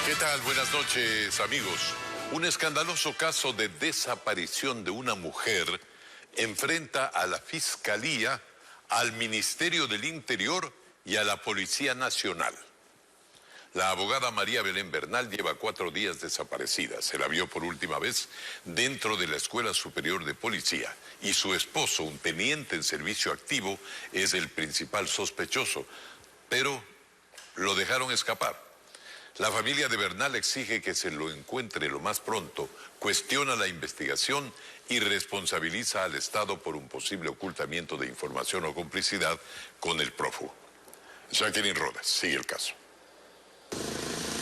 ¿Qué tal? Buenas noches, amigos. Un escandaloso caso de desaparición de una mujer enfrenta a la Fiscalía, al Ministerio del Interior y a la Policía Nacional. La abogada María Belén Bernal lleva 4 días desaparecida. Se la vio por última vez dentro de la Escuela Superior de Policía y su esposo, un teniente en servicio activo, es el principal sospechoso, pero lo dejaron escapar. La familia de Bernal exige que se lo encuentre lo más pronto, cuestiona la investigación y responsabiliza al Estado por un posible ocultamiento de información o complicidad con el prófugo. Jacqueline Rodas sigue el caso.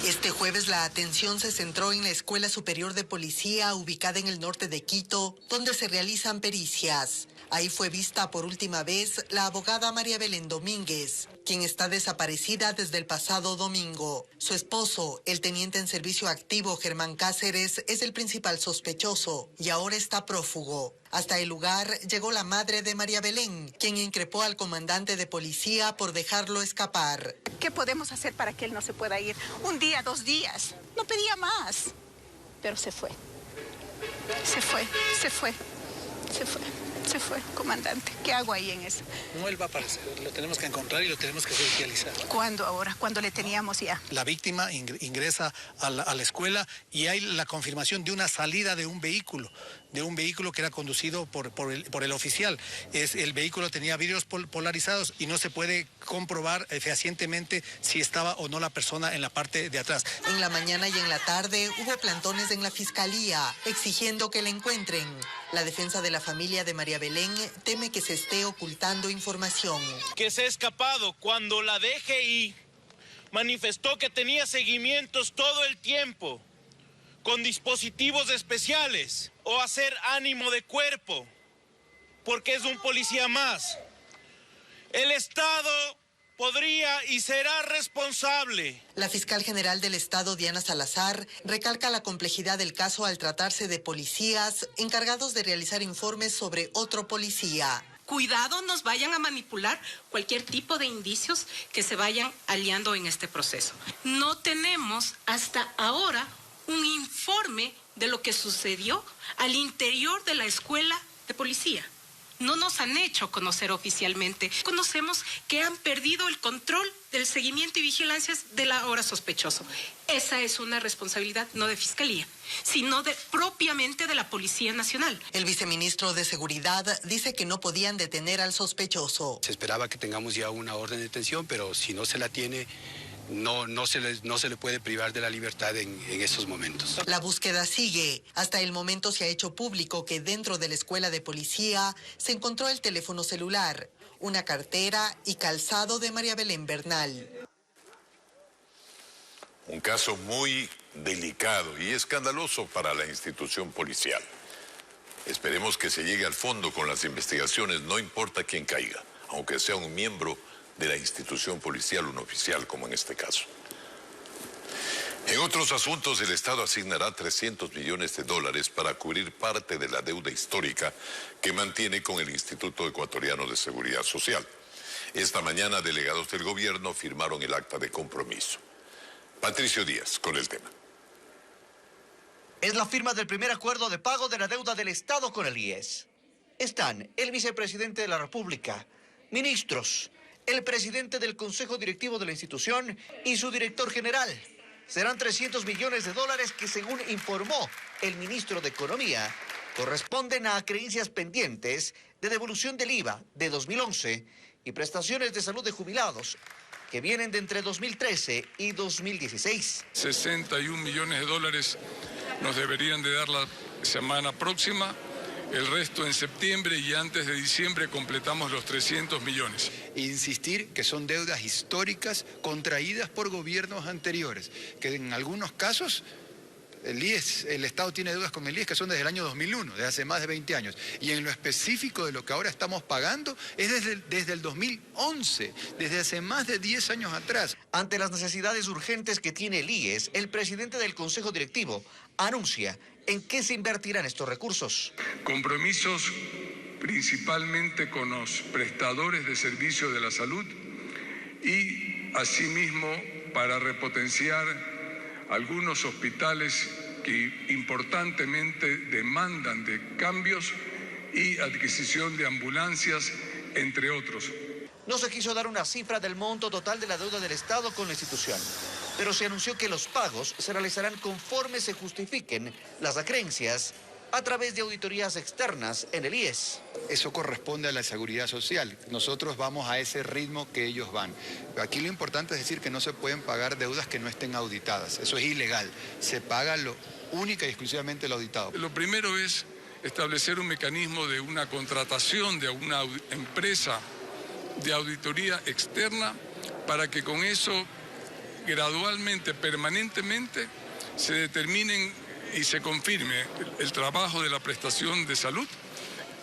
Este jueves la atención se centró en la Escuela Superior de Policía ubicada en el norte de Quito, donde se realizan pericias. Ahí fue vista por última vez la abogada María Belén Domínguez, quien está desaparecida desde el pasado domingo. Su esposo, el teniente en servicio activo Germán Cáceres, es el principal sospechoso y ahora está prófugo. Hasta el lugar llegó la madre de María Belén, quien increpó al comandante de policía por dejarlo escapar. ¿Qué podemos hacer para que él no se pueda ir? 1 día, 2 días. No pedía más. Pero se fue. Se fue, comandante. ¿Qué hago ahí en eso? No, él va a aparecer. Lo tenemos que encontrar y lo tenemos que judicializar. ¿Cuándo ahora? ¿Cuándo le teníamos ya? La víctima ingresa a la escuela y hay la confirmación de una salida de un vehículo que era conducido por el oficial. El vehículo tenía vidrios polarizados y no se puede comprobar fehacientemente si estaba o no la persona en la parte de atrás. En la mañana y en la tarde hubo plantones en la Fiscalía exigiendo que la encuentren. La defensa de la familia de María Belén teme que se esté ocultando información. Que se ha escapado cuando la DGI manifestó que tenía seguimientos todo el tiempo con dispositivos especiales o hacer ánimo de cuerpo, porque es un policía más. El Estado podría y será responsable. La fiscal general del Estado, Diana Salazar, recalca la complejidad del caso al tratarse de policías encargados de realizar informes sobre otro policía. Cuidado, nos vayan a manipular cualquier tipo de indicios que se vayan aliando en este proceso. No tenemos hasta ahora un informe de lo que sucedió al interior de la escuela de policía. No nos han hecho conocer oficialmente. Conocemos que han perdido el control del seguimiento y vigilancia del ahora sospechoso. Esa es una responsabilidad no de Fiscalía, sino propiamente de la Policía Nacional. El viceministro de Seguridad dice que no podían detener al sospechoso. Se esperaba que tengamos ya una orden de detención, pero si no se la tiene, no se le puede privar de la libertad en estos momentos. La búsqueda sigue. Hasta el momento se ha hecho público que dentro de la escuela de policía se encontró el teléfono celular, una cartera y calzado de María Belén Bernal. Un caso muy delicado y escandaloso para la institución policial. Esperemos que se llegue al fondo con las investigaciones, no importa quién caiga, aunque sea un miembro de la institución policial, un oficial como en este caso. En otros asuntos, el Estado asignará $300 millones para cubrir parte de la deuda histórica que mantiene con el Instituto Ecuatoriano de Seguridad Social. Esta mañana, delegados del gobierno firmaron el acta de compromiso. Patricio Díaz, con el tema. Es la firma del primer acuerdo de pago de la deuda del Estado con el IES. Están el vicepresidente de la República, ministros, el presidente del Consejo Directivo de la institución y su director general. Serán $300 millones que, según informó el ministro de Economía, corresponden a creencias pendientes de devolución del IVA de 2011 y prestaciones de salud de jubilados que vienen de entre 2013 y 2016. $61 millones nos deberían de dar la semana próxima. El resto en septiembre y antes de diciembre completamos los 300 millones. Insistir que son deudas históricas contraídas por gobiernos anteriores, que en algunos casos el Estado tiene deudas con el IES que son desde el año 2001, desde hace más de 20 años. Y en lo específico de lo que ahora estamos pagando es desde el 2011, desde hace más de 10 años atrás. Ante las necesidades urgentes que tiene el IES, el presidente del Consejo Directivo anuncia en qué se invertirán estos recursos. Compromisos principalmente con los prestadores de servicios de la salud y asimismo para repotenciar algunos hospitales que importantemente demandan de cambios y adquisición de ambulancias, entre otros. No se quiso dar una cifra del monto total de la deuda del Estado con la institución, pero se anunció que los pagos se realizarán conforme se justifiquen las acreencias a través de auditorías externas en el IES. Eso corresponde a la seguridad social. Nosotros vamos a ese ritmo que ellos van. Aquí lo importante es decir que no se pueden pagar deudas que no estén auditadas. Eso es ilegal. Se paga lo única y exclusivamente lo auditado. Lo primero es establecer un mecanismo de una contratación de una empresa de auditoría externa para que con eso gradualmente, permanentemente, se determinen y se confirme el trabajo de la prestación de salud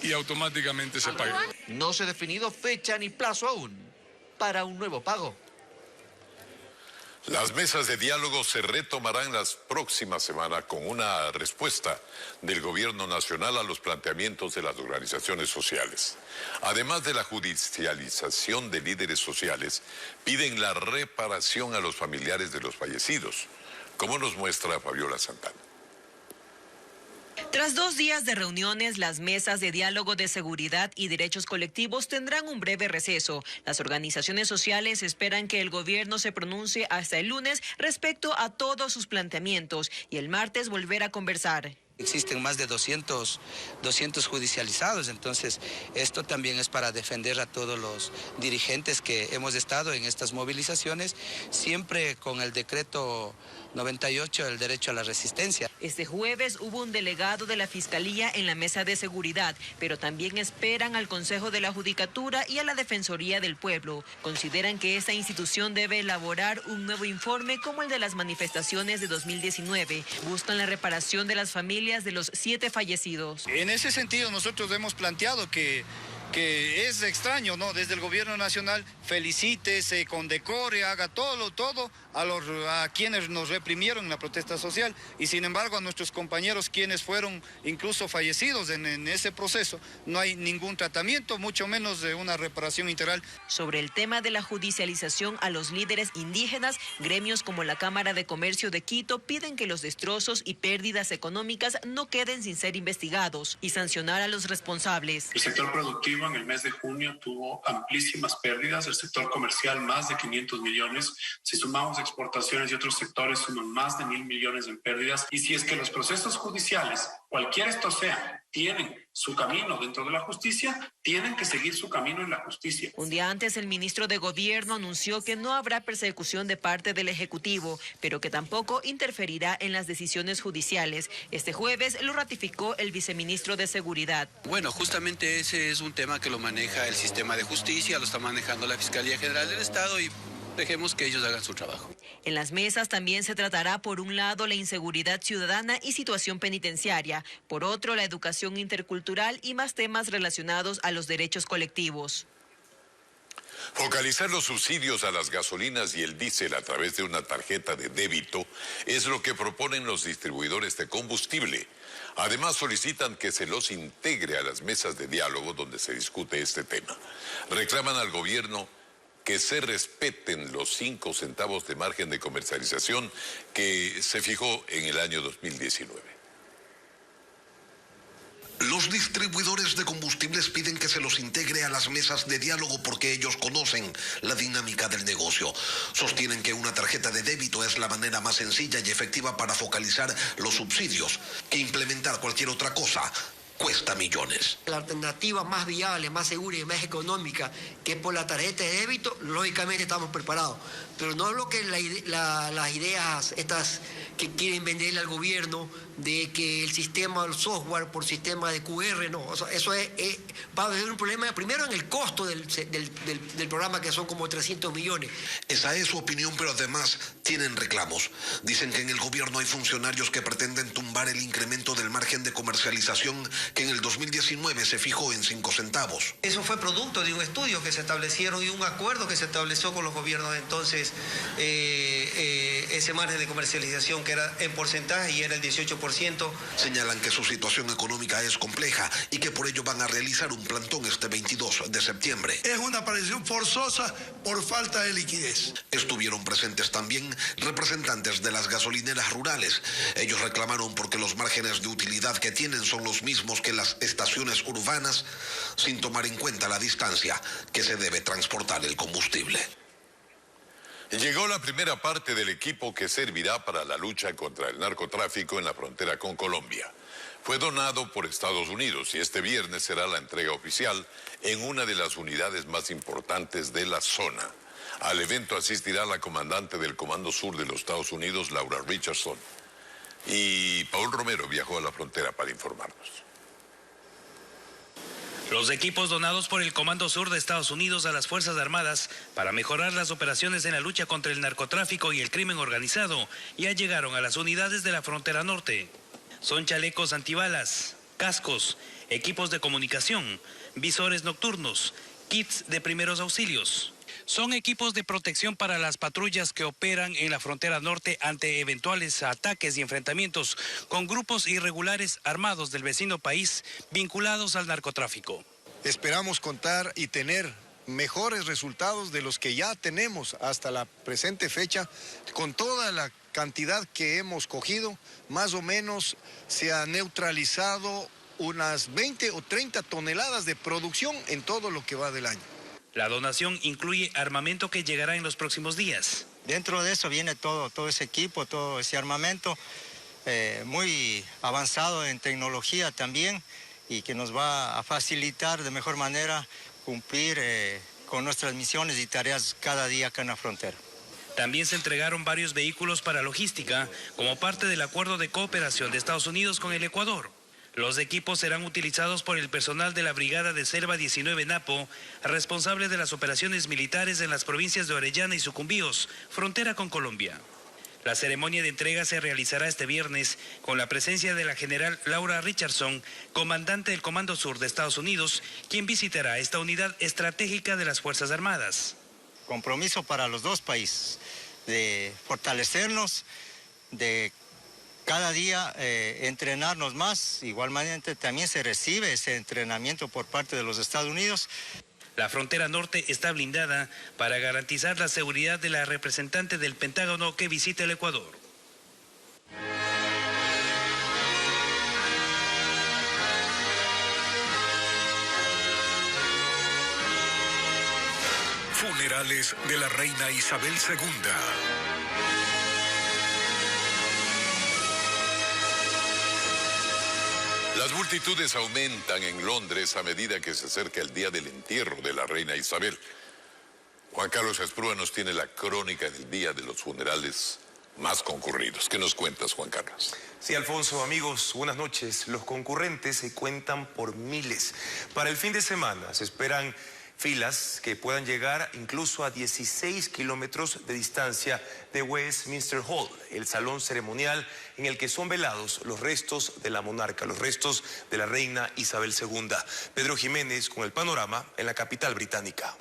y automáticamente se pague. No se ha definido fecha ni plazo aún para un nuevo pago. Las mesas de diálogo se retomarán las próximas semanas con una respuesta del gobierno nacional a los planteamientos de las organizaciones sociales. Además de la judicialización de líderes sociales, piden la reparación a los familiares de los fallecidos, como nos muestra Fabiola Santana. Tras 2 días de reuniones, las mesas de diálogo de seguridad y derechos colectivos tendrán un breve receso. Las organizaciones sociales esperan que el gobierno se pronuncie hasta el lunes respecto a todos sus planteamientos y el martes volver a conversar. Existen más de 200 judicializados, entonces esto también es para defender a todos los dirigentes que hemos estado en estas movilizaciones, siempre con el decreto 98, el derecho a la resistencia. Este jueves hubo un delegado de la Fiscalía en la mesa de seguridad, pero también esperan al Consejo de la Judicatura y a la Defensoría del Pueblo. Consideran que esta institución debe elaborar un nuevo informe como el de las manifestaciones de 2019. Buscan la reparación de las familias de los 7 fallecidos. En ese sentido nosotros hemos planteado que es extraño, ¿no? Desde el gobierno nacional felicite, se condecore, haga todo a quienes nos reprimieron en la protesta social y sin embargo a nuestros compañeros quienes fueron incluso fallecidos en ese proceso no hay ningún tratamiento, mucho menos de una reparación integral. Sobre el tema de la judicialización a los líderes indígenas, gremios como la Cámara de Comercio de Quito piden que los destrozos y pérdidas económicas no queden sin ser investigados y sancionar a los responsables. El sector productivo en el mes de junio tuvo amplísimas pérdidas, el sector comercial más de 500 millones, si sumamos exportaciones y otros sectores suman más de 1.000 millones en pérdidas, y si es que los procesos judiciales, cualquiera estos sean, tienen su camino dentro de la justicia, tienen que seguir su camino en la justicia. Un día antes, el ministro de Gobierno anunció que no habrá persecución de parte del Ejecutivo, pero que tampoco interferirá en las decisiones judiciales. Este jueves lo ratificó el viceministro de Seguridad. Bueno, justamente ese es un tema que lo maneja el sistema de justicia, lo está manejando la Fiscalía General del Estado y dejemos que ellos hagan su trabajo. En las mesas también se tratará, por un lado, la inseguridad ciudadana y situación penitenciaria, por otro, la educación intercultural y más temas relacionados a los derechos colectivos. Focalizar los subsidios a las gasolinas y el diésel a través de una tarjeta de débito es lo que proponen los distribuidores de combustible. Además, solicitan que se los integre a las mesas de diálogo donde se discute este tema. Reclaman al gobierno que se respeten los 5 centavos de margen de comercialización que se fijó en el año 2019. Los distribuidores de combustibles piden que se los integre a las mesas de diálogo porque ellos conocen la dinámica del negocio. Sostienen que una tarjeta de débito es la manera más sencilla y efectiva para focalizar los subsidios, que implementar cualquier otra cosa cuesta millones. La alternativa más viable, más segura y más económica, que por la tarjeta de débito, lógicamente estamos preparados. Pero no lo que las ideas estas que quieren venderle al gobierno de que el sistema, el software por sistema de QR, no. O sea, eso va a haber un problema primero en el costo del programa, que son como 300 millones. Esa es su opinión, pero además tienen reclamos. Dicen que en el gobierno hay funcionarios que pretenden tumbar el incremento del margen de comercialización que en el 2019 se fijó en 5 centavos. Eso fue producto de un estudio que se establecieron y un acuerdo que se estableció con los gobiernos de entonces veces ese margen de comercialización que era en porcentaje y era el 18%. Señalan que su situación económica es compleja y que por ello van a realizar un plantón este 22 de septiembre. Es una aparición forzosa por falta de liquidez. Estuvieron presentes también representantes de las gasolineras rurales. Ellos reclamaron porque los márgenes de utilidad que tienen son los mismos que las estaciones urbanas, sin tomar en cuenta la distancia que se debe transportar el combustible. Llegó la primera parte del equipo que servirá para la lucha contra el narcotráfico en la frontera con Colombia. Fue donado por Estados Unidos y este viernes será la entrega oficial en una de las unidades más importantes de la zona. Al evento asistirá la comandante del Comando Sur de los Estados Unidos, Laura Richardson. Y Paul Romero viajó a la frontera para informarnos. Los equipos donados por el Comando Sur de Estados Unidos a las Fuerzas Armadas para mejorar las operaciones en la lucha contra el narcotráfico y el crimen organizado ya llegaron a las unidades de la frontera norte. Son chalecos antibalas, cascos, equipos de comunicación, visores nocturnos, kits de primeros auxilios. Son equipos de protección para las patrullas que operan en la frontera norte ante eventuales ataques y enfrentamientos con grupos irregulares armados del vecino país vinculados al narcotráfico. Esperamos contar y tener mejores resultados de los que ya tenemos hasta la presente fecha. Con toda la cantidad que hemos cogido, más o menos se ha neutralizado unas 20 o 30 toneladas de producción en todo lo que va del año. La donación incluye armamento que llegará en los próximos días. Dentro de eso viene todo ese equipo, todo ese armamento muy avanzado en tecnología también y que nos va a facilitar de mejor manera cumplir con nuestras misiones y tareas cada día acá en la frontera. También se entregaron varios vehículos para logística como parte del acuerdo de cooperación de Estados Unidos con el Ecuador. Los equipos serán utilizados por el personal de la Brigada de Selva 19 Napo, responsable de las operaciones militares en las provincias de Orellana y Sucumbíos, frontera con Colombia. La ceremonia de entrega se realizará este viernes con la presencia de la general Laura Richardson, comandante del Comando Sur de Estados Unidos, quien visitará esta unidad estratégica de las Fuerzas Armadas. Compromiso para los dos países de fortalecernos, de cada día entrenarnos más. Igualmente también se recibe ese entrenamiento por parte de los Estados Unidos. La frontera norte está blindada para garantizar la seguridad de la representante del Pentágono que visita el Ecuador. Funerales de la reina Isabel II. Las multitudes aumentan en Londres a medida que se acerca el día del entierro de la reina Isabel. Juan Carlos Esprúa nos tiene la crónica del día de los funerales más concurridos. ¿Qué nos cuentas, Juan Carlos? Sí, Alfonso, amigos, buenas noches. Los concurrentes se cuentan por miles. Para el fin de semana se esperan filas que puedan llegar incluso a 16 kilómetros de distancia de Westminster Hall, el salón ceremonial en el que son velados los restos de la monarca, los restos de la reina Isabel II. Pedro Jiménez con el panorama en la capital británica.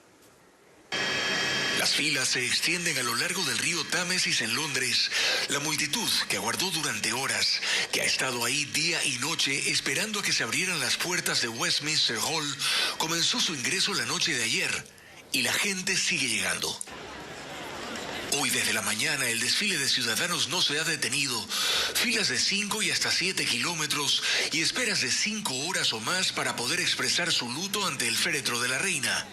Las filas se extienden a lo largo del río Támesis en Londres. La multitud que aguardó durante horas, que ha estado ahí día y noche esperando a que se abrieran las puertas de Westminster Hall, comenzó su ingreso la noche de ayer y la gente sigue llegando. Hoy desde la mañana el desfile de ciudadanos no se ha detenido. Filas de 5 y hasta 7 kilómetros y esperas de 5 horas o más para poder expresar su luto ante el féretro de la reina.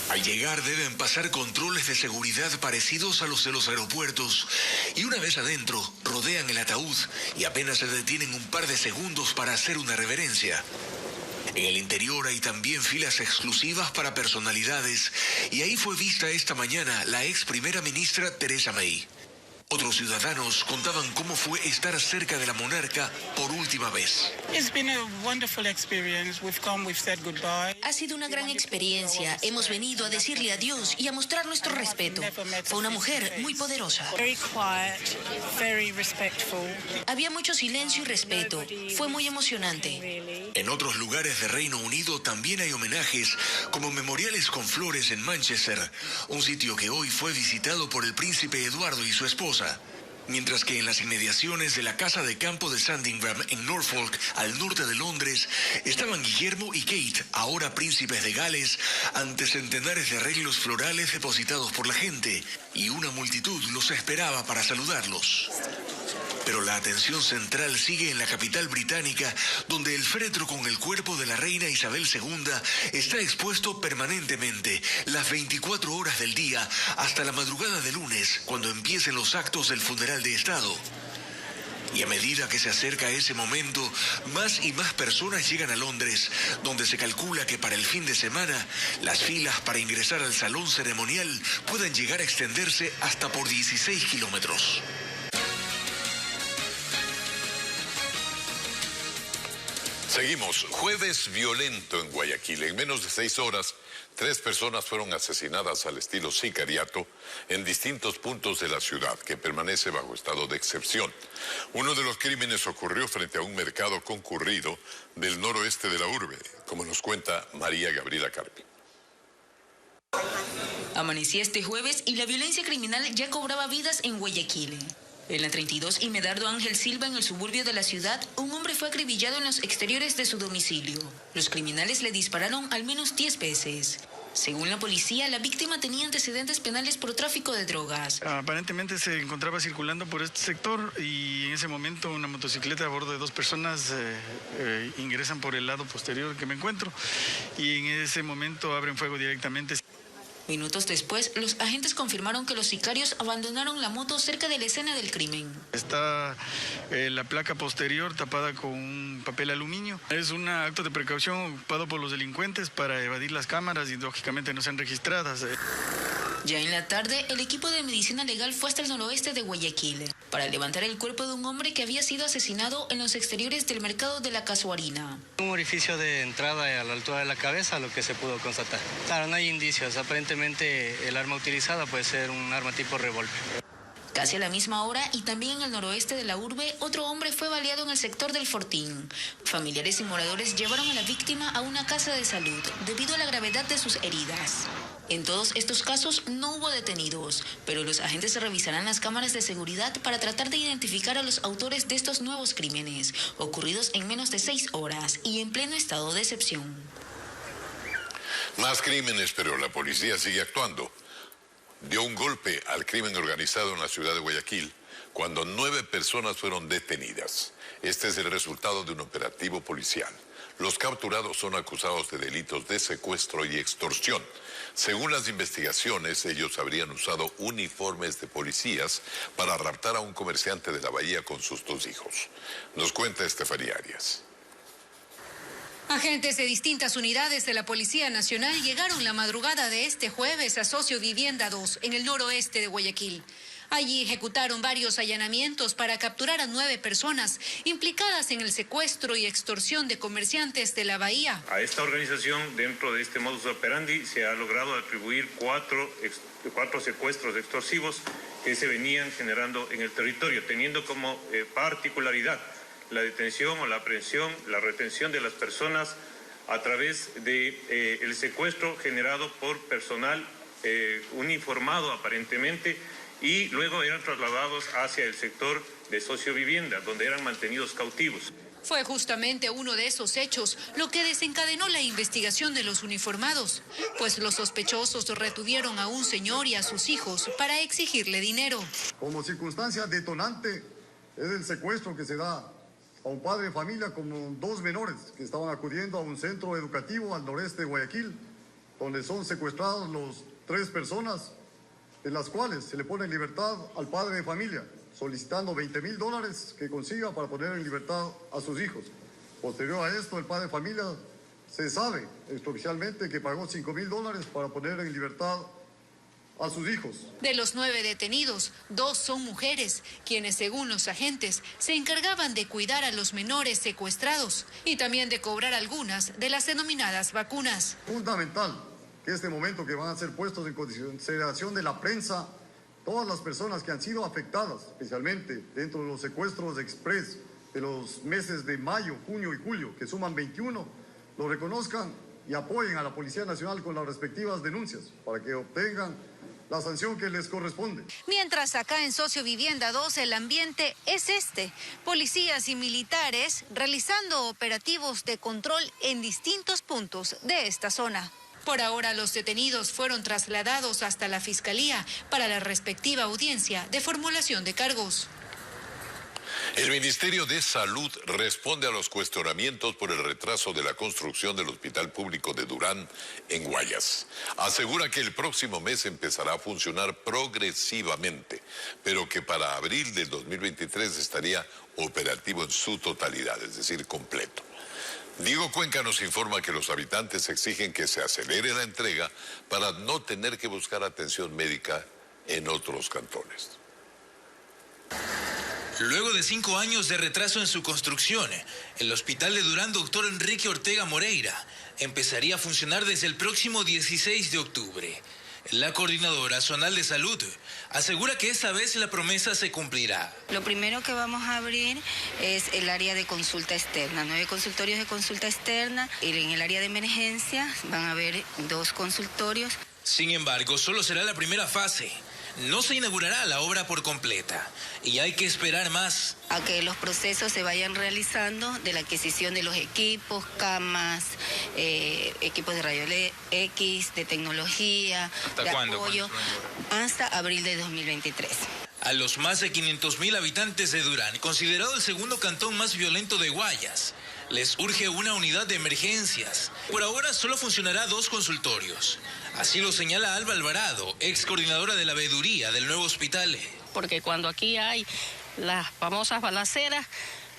Al llegar deben pasar controles de seguridad parecidos a los de los aeropuertos y una vez adentro rodean el ataúd y apenas se detienen un par de segundos para hacer una reverencia. En el interior hay también filas exclusivas para personalidades y ahí fue vista esta mañana la ex primera ministra Theresa May. Otros ciudadanos contaban cómo fue estar cerca de la monarca por última vez. Ha sido una gran experiencia. Hemos venido a decirle adiós y a mostrar nuestro respeto. Fue una mujer muy poderosa. Había mucho silencio y respeto. Fue muy emocionante. En otros lugares de Reino Unido también hay homenajes, como memoriales con flores en Manchester, un sitio que hoy fue visitado por el príncipe Eduardo y su esposa. Mientras que en las inmediaciones de la casa de campo de Sandringham en Norfolk, al norte de Londres, estaban Guillermo y Kate, ahora príncipes de Gales, ante centenares de arreglos florales depositados por la gente, y una multitud los esperaba para saludarlos. Pero la atención central sigue en la capital británica, donde el féretro con el cuerpo de la reina Isabel II está expuesto permanentemente, las 24 horas del día, hasta la madrugada de lunes, cuando empiecen los actos del funeral de Estado. Y a medida que se acerca ese momento, más y más personas llegan a Londres, donde se calcula que para el fin de semana, las filas para ingresar al salón ceremonial pueden llegar a extenderse hasta por 16 kilómetros. Seguimos. Jueves violento en Guayaquil. En menos de 6 horas, 3 personas fueron asesinadas al estilo sicariato en distintos puntos de la ciudad, que permanece bajo estado de excepción. Uno de los crímenes ocurrió frente a un mercado concurrido del noroeste de la urbe, como nos cuenta María Gabriela Carpi. Amanecía este jueves y la violencia criminal ya cobraba vidas en Guayaquil. En la 32 y Medardo Ángel Silva, en el suburbio de la ciudad, un hombre fue acribillado en los exteriores de su domicilio. Los criminales le dispararon al menos 10 veces. Según la policía, la víctima tenía antecedentes penales por tráfico de drogas. Aparentemente se encontraba circulando por este sector y en ese momento una motocicleta a bordo de 2 personas ingresan por el lado posterior que me encuentro y en ese momento abren fuego directamente. Minutos después, los agentes confirmaron que los sicarios abandonaron la moto cerca de la escena del crimen. Está la placa posterior tapada con un papel aluminio. Es un acto de precaución ocupado por los delincuentes para evadir las cámaras y lógicamente no sean registradas. Ya en la tarde, el equipo de medicina legal fue hasta el noroeste de Guayaquil para levantar el cuerpo de un hombre que había sido asesinado en los exteriores del mercado de la Casuarina. Un orificio de entrada a la altura de la cabeza, lo que se pudo constatar. Claro, no hay indicios. Aparentemente el arma utilizada puede ser un arma tipo revólver. Casi a la misma hora y también en el noroeste de la urbe, otro hombre fue baleado en el sector del Fortín. Familiares y moradores llevaron a la víctima a una casa de salud debido a la gravedad de sus heridas. En todos estos casos no hubo detenidos, pero los agentes revisarán las cámaras de seguridad para tratar de identificar a los autores de estos nuevos crímenes, ocurridos en menos de 6 horas y en pleno estado de excepción. Más crímenes, pero la policía sigue actuando. Dio un golpe al crimen organizado en la ciudad de Guayaquil cuando 9 personas fueron detenidas. Este es el resultado de un operativo policial. Los capturados son acusados de delitos de secuestro y extorsión. Según las investigaciones, ellos habrían usado uniformes de policías para raptar a un comerciante de la Bahía con sus 2 hijos. Nos cuenta Estefanía Arias. Agentes de distintas unidades de la Policía Nacional llegaron la madrugada de este jueves a Socio Vivienda 2, en el noroeste de Guayaquil. Allí ejecutaron varios allanamientos para capturar a 9 personas implicadas en el secuestro y extorsión de comerciantes de la Bahía. A esta organización, dentro de este modus operandi, se ha logrado atribuir 4 secuestros extorsivos que se venían generando en el territorio, teniendo como particularidad la detención o la aprehensión, la retención de las personas a través de el secuestro generado por personal uniformado aparentemente, y luego eran trasladados hacia el sector de sociovivienda, donde eran mantenidos cautivos. Fue justamente uno de esos hechos lo que desencadenó la investigación de los uniformados, pues los sospechosos retuvieron a un señor y a sus hijos para exigirle dinero. Como circunstancia detonante es el secuestro que se da a un padre de familia con 2 menores que estaban acudiendo a un centro educativo al noreste de Guayaquil, donde son secuestrados los 3 personas, en las cuales se le pone en libertad al padre de familia, solicitando $20,000 que consiga para poner en libertad a sus hijos. Posterior a esto, el padre de familia se sabe extraoficialmente que pagó $5,000 para poner en libertad a sus hijos. De los 9 detenidos, 2 son mujeres, quienes según los agentes se encargaban de cuidar a los menores secuestrados y también de cobrar algunas de las denominadas vacunas. Fundamental que este momento que van a ser puestos en consideración de la prensa, todas las personas que han sido afectadas, especialmente dentro de los secuestros express de los meses de mayo, junio y julio, que suman 21, lo reconozcan y apoyen a la Policía Nacional con las respectivas denuncias para que obtengan la sanción que les corresponde. Mientras acá en Socio Vivienda 2 el ambiente es este. Policías y militares realizando operativos de control en distintos puntos de esta zona. Por ahora los detenidos fueron trasladados hasta la Fiscalía para la respectiva audiencia de formulación de cargos. El Ministerio de Salud responde a los cuestionamientos por el retraso de la construcción del Hospital Público de Durán en Guayas. Asegura que el próximo mes empezará a funcionar progresivamente, pero que para abril del 2023 estaría operativo en su totalidad, es decir, completo. Diego Cuenca nos informa que los habitantes exigen que se acelere la entrega para no tener que buscar atención médica en otros cantones. Luego de 5 años de retraso en su construcción, el Hospital de Durán Dr. Enrique Ortega Moreira empezaría a funcionar desde el próximo 16 de octubre. La Coordinadora Zonal de Salud asegura que esta vez la promesa se cumplirá. Lo primero que vamos a abrir es el área de consulta externa, 9 consultorios de consulta externa. Y en el área de emergencia van a haber 2 consultorios. Sin embargo, solo será la primera fase. No se inaugurará la obra por completa y hay que esperar más. A que los procesos se vayan realizando de la adquisición de los equipos, camas, equipos de rayos X, de tecnología, de apoyo, hasta abril de 2023. A los más de 500.000 habitantes de Durán, considerado el segundo cantón más violento de Guayas, les urge una unidad de emergencias. Por ahora solo funcionará 2 consultorios. Así lo señala Alba Alvarado, ex coordinadora de la veeduría del nuevo hospital. Porque cuando aquí hay las famosas balaceras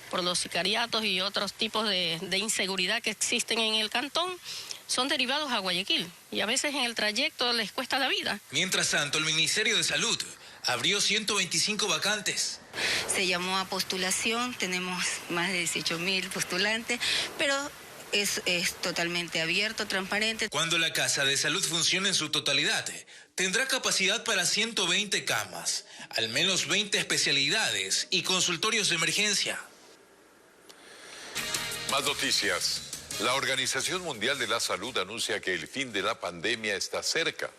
por los sicariatos y otros tipos de inseguridad que existen en el cantón, son derivados a Guayaquil y a veces en el trayecto les cuesta la vida. Mientras tanto, el Ministerio de Salud abrió 125 vacantes. Se llamó a postulación, tenemos más de 18.000 postulantes, pero es totalmente abierto, transparente. Cuando la Casa de Salud funcione en su totalidad, tendrá capacidad para 120 camas, al menos 20 especialidades y consultorios de emergencia. Más noticias. La Organización Mundial de la Salud anuncia que el fin de la pandemia está cerca,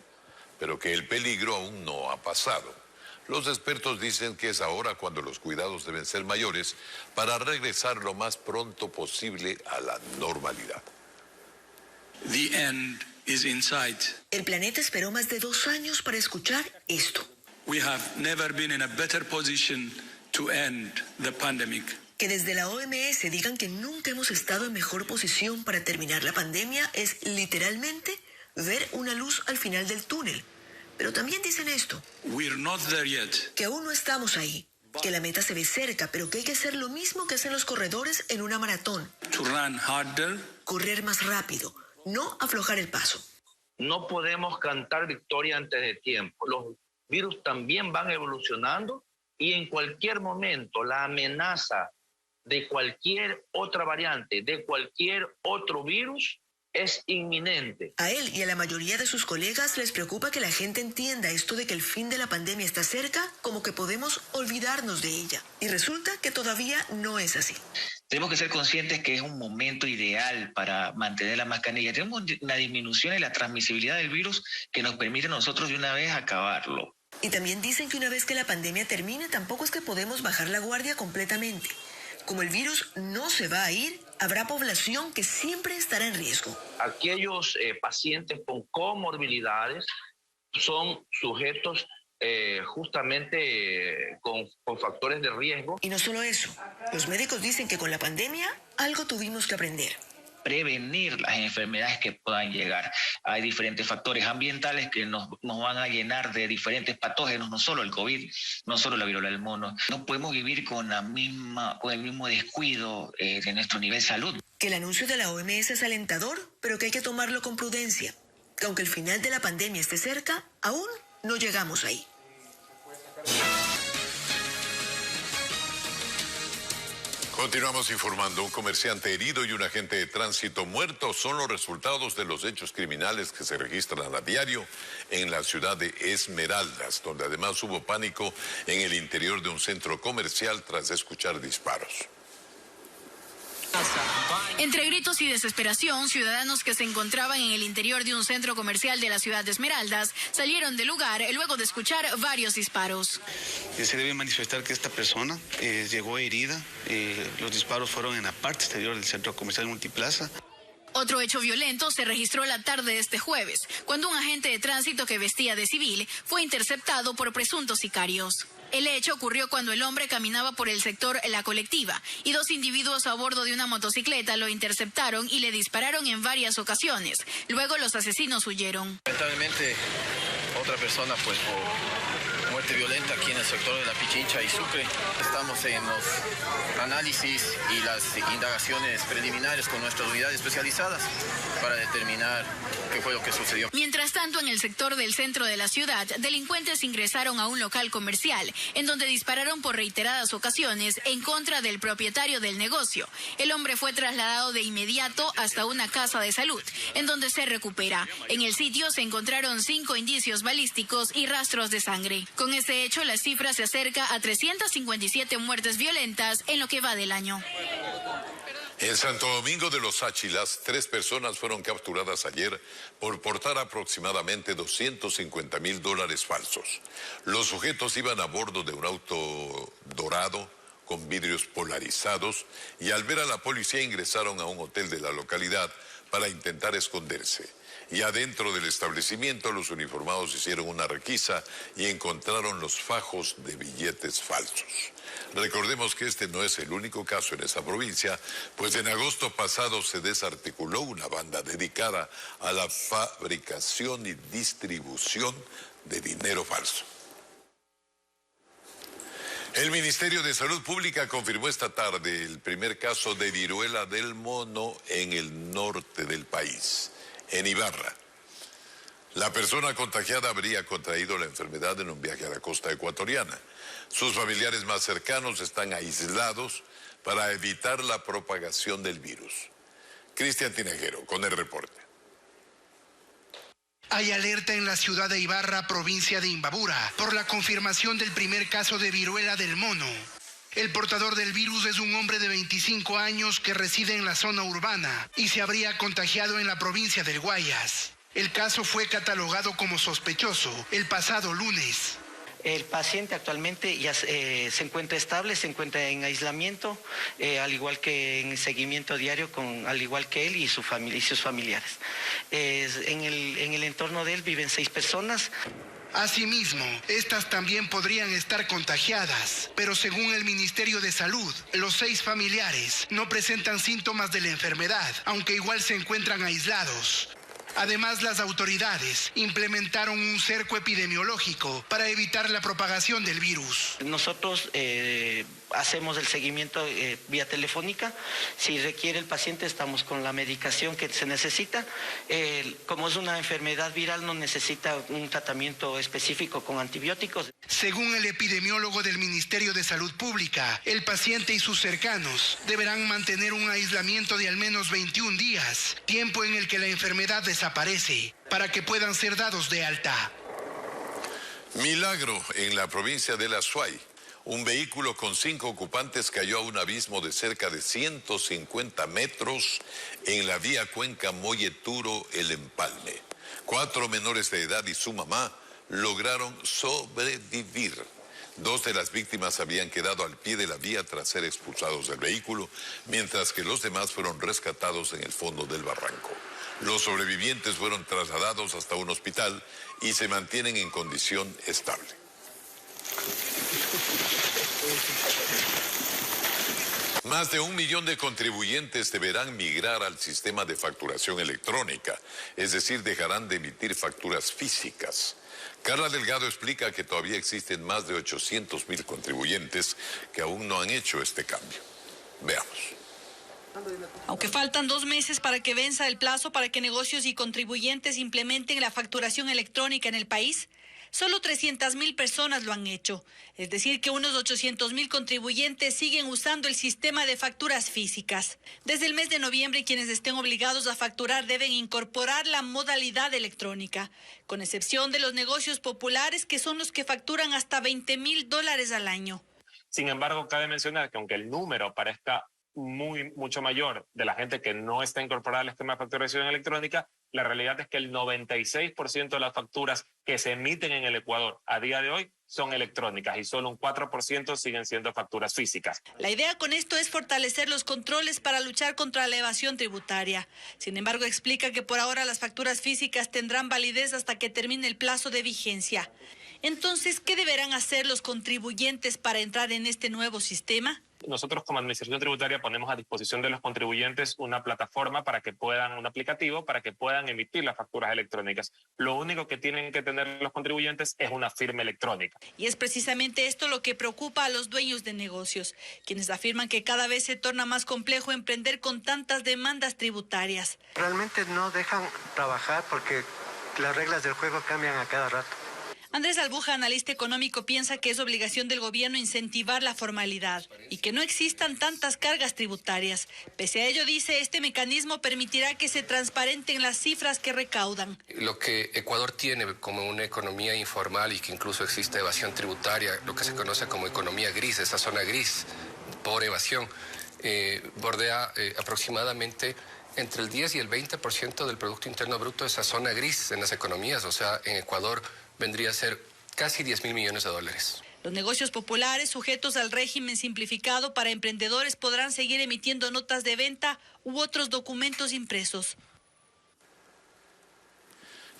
pero que el peligro aún no ha pasado. Los expertos dicen que es ahora cuando los cuidados deben ser mayores para regresar lo más pronto posible a la normalidad. The end is in sight. El planeta esperó más de 2 años para escuchar esto. We have never been in a better position to end the pandemic. Que desde la OMS digan que nunca hemos estado en mejor posición para terminar la pandemia es literalmente ver una luz al final del túnel. Pero también dicen esto, We're not there yet. Que aún no estamos ahí, que la meta se ve cerca, pero que hay que hacer lo mismo que hacen los corredores en una maratón. To run harder. Correr más rápido, no aflojar el paso. No podemos cantar victoria antes de tiempo. Los virus también van evolucionando y en cualquier momento la amenaza de cualquier otra variante, de cualquier otro virus, es inminente. A él y a la mayoría de sus colegas les preocupa que la gente entienda esto de que el fin de la pandemia está cerca, como que podemos olvidarnos de ella. Y resulta que todavía no es así. Tenemos que ser conscientes que es un momento ideal para mantener la mascarilla. Tenemos una disminución en la transmisibilidad del virus que nos permite a nosotros de una vez acabarlo. Y también dicen que una vez que la pandemia termine, tampoco es que podemos bajar la guardia completamente. Como el virus no se va a ir, habrá población que siempre estará en riesgo. Aquellos pacientes con comorbilidades son sujetos justamente con factores de riesgo. Y no solo eso, los médicos dicen que con la pandemia algo tuvimos que aprender. Prevenir las enfermedades que puedan llegar. Hay diferentes factores ambientales que nos van a llenar de diferentes patógenos, no solo el COVID, no solo la viruela del mono. No podemos vivir con el mismo descuido de nuestro nivel de salud. Que el anuncio de la OMS es alentador, pero que hay que tomarlo con prudencia. Que aunque el final de la pandemia esté cerca, aún no llegamos ahí. Continuamos informando. Un comerciante herido y un agente de tránsito muerto son los resultados de los hechos criminales que se registran a diario en la ciudad de Esmeraldas, donde además hubo pánico en el interior de un centro comercial tras escuchar disparos. Entre gritos y desesperación, ciudadanos que se encontraban en el interior de un centro comercial de la ciudad de Esmeraldas salieron del lugar luego de escuchar varios disparos. Se debe manifestar que esta persona llegó herida. Los disparos fueron en la parte exterior del centro comercial Multiplaza. Otro hecho violento se registró la tarde de este jueves, cuando un agente de tránsito que vestía de civil fue interceptado por presuntos sicarios. El hecho ocurrió cuando el hombre caminaba por el sector La Colectiva y dos individuos a bordo de una motocicleta lo interceptaron y le dispararon en varias ocasiones. Luego los asesinos huyeron. Lamentablemente, otra persona pues por muerte violenta aquí en el sector de La Pichincha y Sucre. Estamos en los análisis y las indagaciones preliminares con nuestras unidades especializadas para determinar qué fue lo que sucedió. Mientras tanto, en el sector del centro de la ciudad, delincuentes ingresaron a un local comercial en donde dispararon por reiteradas ocasiones en contra del propietario del negocio. El hombre fue trasladado de inmediato hasta una casa de salud, en donde se recupera. En el sitio se encontraron 5 indicios balísticos y rastros de sangre. Con este hecho, la cifra se acerca a 357 muertes violentas en lo que va del año. En Santo Domingo de los Áchilas, 3 personas fueron capturadas ayer por portar aproximadamente $250,000 falsos. Los sujetos iban a bordo de un auto dorado con vidrios polarizados y al ver a la policía ingresaron a un hotel de la localidad para intentar esconderse. Y adentro del establecimiento los uniformados hicieron una requisa y encontraron los fajos de billetes falsos. Recordemos que este no es el único caso en esa provincia, pues en agosto pasado se desarticuló una banda dedicada a la fabricación y distribución de dinero falso. El Ministerio de Salud Pública confirmó esta tarde el primer caso de viruela del mono en el norte del país, en Ibarra. La persona contagiada habría contraído la enfermedad en un viaje a la costa ecuatoriana. Sus familiares más cercanos están aislados para evitar la propagación del virus. Cristian Tinajero con el reporte. Hay alerta en la ciudad de Ibarra, provincia de Imbabura, por la confirmación del primer caso de viruela del mono. El portador del virus es un hombre de 25 años que reside en la zona urbana y se habría contagiado en la provincia del Guayas. El caso fue catalogado como sospechoso el pasado lunes. El paciente actualmente ya se encuentra estable, se encuentra en aislamiento, al igual que en seguimiento diario, al igual que él y su familia y sus familiares. En el entorno de él viven 6 personas. Asimismo, estas también podrían estar contagiadas, pero según el Ministerio de Salud, los 6 familiares no presentan síntomas de la enfermedad, aunque igual se encuentran aislados. Además, las autoridades implementaron un cerco epidemiológico para evitar la propagación del virus. Nosotros hacemos el seguimiento vía telefónica. Si requiere el paciente, estamos con la medicación que se necesita. Como es una enfermedad viral, no necesita un tratamiento específico con antibióticos. Según el epidemiólogo del Ministerio de Salud Pública, el paciente y sus cercanos deberán mantener un aislamiento de al menos 21 días, tiempo en el que la enfermedad desaparece, para que puedan ser dados de alta. Milagro en la provincia de La Suay. Un vehículo con 5 ocupantes cayó a un abismo de cerca de 150 metros en la vía Cuenca Molleturo-El Empalme. 4 menores de edad y su mamá lograron sobrevivir. 2 de las víctimas habían quedado al pie de la vía tras ser expulsados del vehículo, mientras que los demás fueron rescatados en el fondo del barranco. Los sobrevivientes fueron trasladados hasta un hospital y se mantienen en condición estable. Más de 1 millón de contribuyentes deberán migrar al sistema de facturación electrónica, es decir, dejarán de emitir facturas físicas. Carla Delgado explica que todavía existen más de 800,000 contribuyentes que aún no han hecho este cambio. Veamos. Aunque faltan 2 meses para que venza el plazo para que negocios y contribuyentes implementen la facturación electrónica en el país, solo 300.000 personas lo han hecho. Es decir, que unos 800.000 contribuyentes siguen usando el sistema de facturas físicas. Desde el mes de noviembre, quienes estén obligados a facturar deben incorporar la modalidad electrónica, con excepción de los negocios populares, que son los que facturan hasta $20.000 al año. Sin embargo, cabe mencionar que aunque el número parezca mucho mayor de la gente que no está incorporada al esquema de facturación electrónica, la realidad es que el 96% de las facturas que se emiten en el Ecuador a día de hoy son electrónicas y solo un 4% siguen siendo facturas físicas. La idea con esto es fortalecer los controles para luchar contra la evasión tributaria. Sin embargo, explica que por ahora las facturas físicas tendrán validez hasta que termine el plazo de vigencia. Entonces, ¿qué deberán hacer los contribuyentes para entrar en este nuevo sistema? Nosotros como Administración Tributaria ponemos a disposición de los contribuyentes una plataforma un aplicativo para que puedan emitir las facturas electrónicas. Lo único que tienen que tener los contribuyentes es una firma electrónica. Y es precisamente esto lo que preocupa a los dueños de negocios, quienes afirman que cada vez se torna más complejo emprender con tantas demandas tributarias. Realmente no dejan trabajar porque las reglas del juego cambian a cada rato. Andrés Albuja, analista económico, piensa que es obligación del gobierno incentivar la formalidad y que no existan tantas cargas tributarias. Pese a ello, dice, este mecanismo permitirá que se transparenten las cifras que recaudan. Lo que Ecuador tiene como una economía informal y que incluso existe evasión tributaria, lo que se conoce como economía gris, esa zona gris por evasión, bordea aproximadamente entre el 10 y el 20% del Producto Interno Bruto de esa zona gris en las economías. O sea, en Ecuador vendría a ser casi $10.000 millones. Los negocios populares sujetos al régimen simplificado para emprendedores podrán seguir emitiendo notas de venta u otros documentos impresos.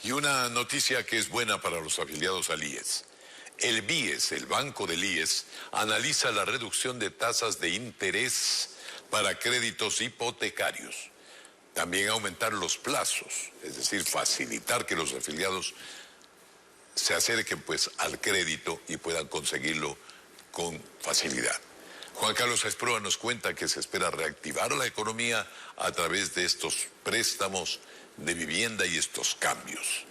Y una noticia que es buena para los afiliados al IES. El BIES, el Banco del IES, analiza la reducción de tasas de interés para créditos hipotecarios. También aumentar los plazos, es decir, facilitar que los afiliados se acerquen pues al crédito y puedan conseguirlo con facilidad. Juan Carlos Esproa nos cuenta que se espera reactivar la economía a través de estos préstamos de vivienda y estos cambios.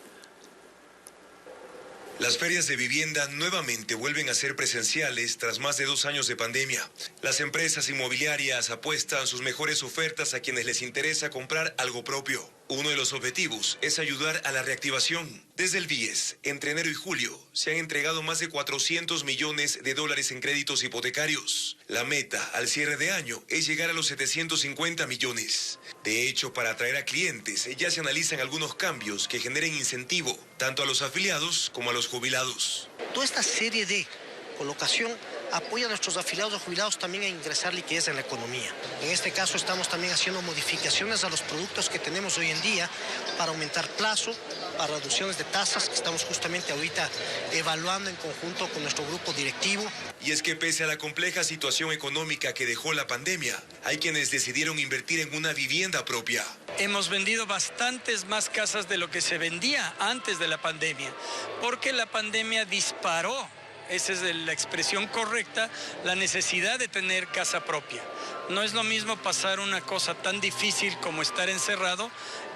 Las ferias de vivienda nuevamente vuelven a ser presenciales tras más de 2 años de pandemia. Las empresas inmobiliarias apuestan sus mejores ofertas a quienes les interesa comprar algo propio. Uno de los objetivos es ayudar a la reactivación. Desde el BIES, entre enero y julio, se han entregado más de $400 millones en créditos hipotecarios. La meta al cierre de año es llegar a los 750 millones. De hecho, para atraer a clientes, ya se analizan algunos cambios que generen incentivo, tanto a los afiliados como a los jubilados. Toda esta serie de colocación apoya a nuestros afiliados o jubilados también a ingresar liquidez en la economía. En este caso estamos también haciendo modificaciones a los productos que tenemos hoy en día para aumentar plazo, para reducciones de tasas que estamos justamente ahorita evaluando en conjunto con nuestro grupo directivo. Y es que pese a la compleja situación económica que dejó la pandemia, hay quienes decidieron invertir en una vivienda propia. Hemos vendido bastantes más casas de lo que se vendía antes de la pandemia, porque la pandemia disparó, esa es la expresión correcta, la necesidad de tener casa propia. No es lo mismo pasar una cosa tan difícil como estar encerrado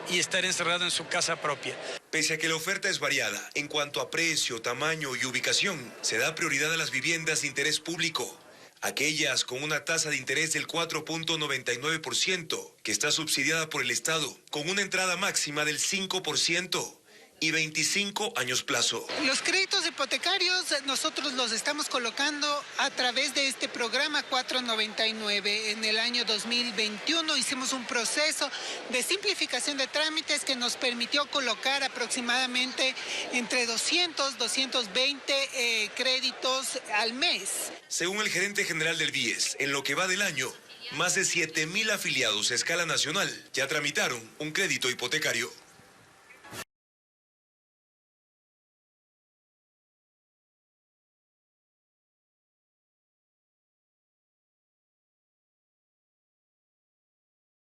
y estar encerrado en su casa propia. Pese a que la oferta es variada en cuanto a precio, tamaño y ubicación, se da prioridad a las viviendas de interés público, aquellas con una tasa de interés del 4.99%, que está subsidiada por el Estado, con una entrada máxima del 5%. Y 25 años plazo. Los créditos hipotecarios nosotros los estamos colocando a través de este programa 499. En el año 2021 hicimos un proceso de simplificación de trámites que nos permitió colocar aproximadamente entre 220 créditos al mes. Según el gerente general del BIES, en lo que va del año, más de 7.000 afiliados a escala nacional ya tramitaron un crédito hipotecario.